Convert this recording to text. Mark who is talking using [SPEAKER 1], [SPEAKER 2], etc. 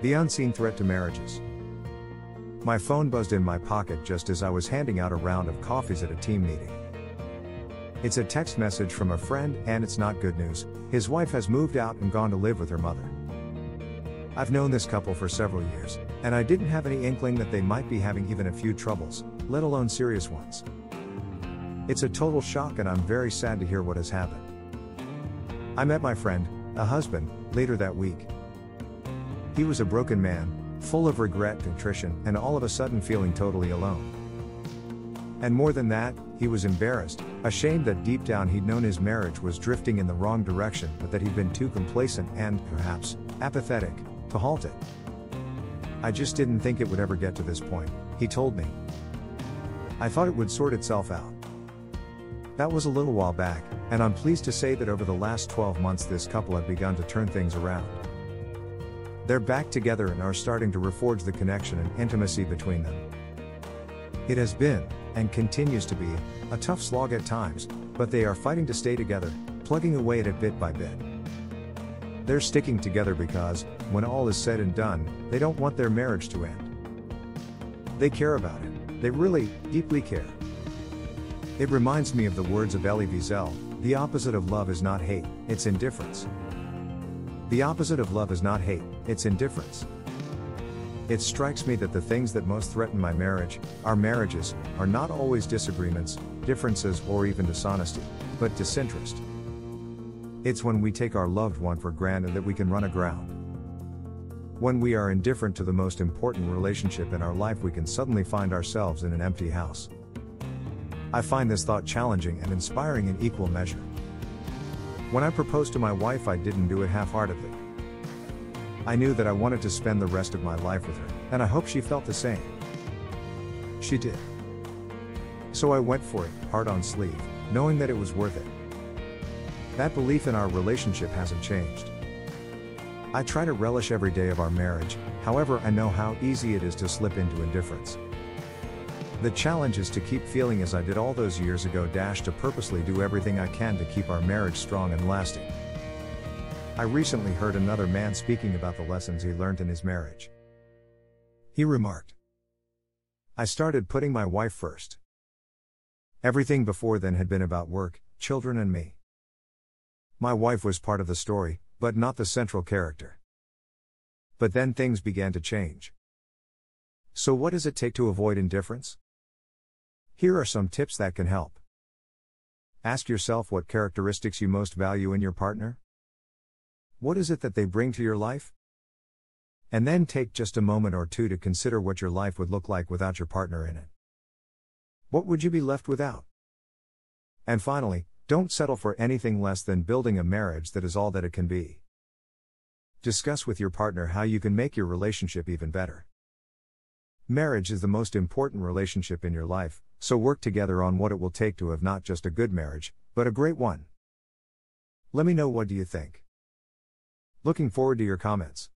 [SPEAKER 1] The unseen threat to marriages. My phone buzzed in my pocket just as I was handing out a round of coffees at a team meeting. It's a text message from a friend, and it's not good news. His wife has moved out and gone to live with her mother. I've known this couple for several years, and I didn't have any inkling that they might be having even a few troubles, let alone serious ones. It's a total shock, and I'm very sad to hear what has happened. I met my friend, a husband, later that week. He was a broken man, full of regret, contrition, and all of a sudden feeling totally alone. And more than that, he was embarrassed, ashamed that deep down he'd known his marriage was drifting in the wrong direction, but that he'd been too complacent and, perhaps, apathetic, to halt it. I just didn't think it would ever get to this point, he told me. I thought it would sort itself out. That was a little while back, and I'm pleased to say that over the last 12 months this couple have begun to turn things around. They're back together and are starting to reforge the connection and intimacy between them. It has been, and continues to be, a tough slog at times, but they are fighting to stay together, plugging away at it bit by bit. They're sticking together because, when all is said and done, they don't want their marriage to end. They care about it. They really, deeply care. It reminds me of the words of Elie Wiesel: the opposite of love is not hate, it's indifference. The opposite of love is not hate, it's indifference. It strikes me that the things that most threaten my marriage, our marriages, are not always disagreements, differences, or even dishonesty, but disinterest. It's when we take our loved one for granted that we can run aground. When we are indifferent to the most important relationship in our life, we can suddenly find ourselves in an empty house. I find this thought challenging and inspiring in equal measure. When I proposed to my wife, I didn't do it half-heartedly. I knew that I wanted to spend the rest of my life with her, and I hope she felt the same. She did. So I went for it, heart on sleeve, knowing that it was worth it. That belief in our relationship hasn't changed. I try to relish every day of our marriage, however, I know how easy it is to slip into indifference. The challenge is to keep feeling as I did all those years ago, to purposely do everything I can to keep our marriage strong and lasting. I recently heard another man speaking about the lessons he learned in his marriage. He remarked, "I started putting my wife first. Everything before then had been about work, children, and me. My wife was part of the story, but not the central character. But then things began to change. So what does it take to avoid indifference? Here are some tips that can help. Ask yourself what characteristics you most value in your partner. What is it that they bring to your life? And then take just a moment or two to consider what your life would look like without your partner in it. What would you be left without? And finally, don't settle for anything less than building a marriage that is all that it can be. Discuss with your partner how you can make your relationship even better. Marriage is the most important relationship in your life, so work together on what it will take to have not just a good marriage, but a great one. Let me know, what do you think? Looking forward to your comments.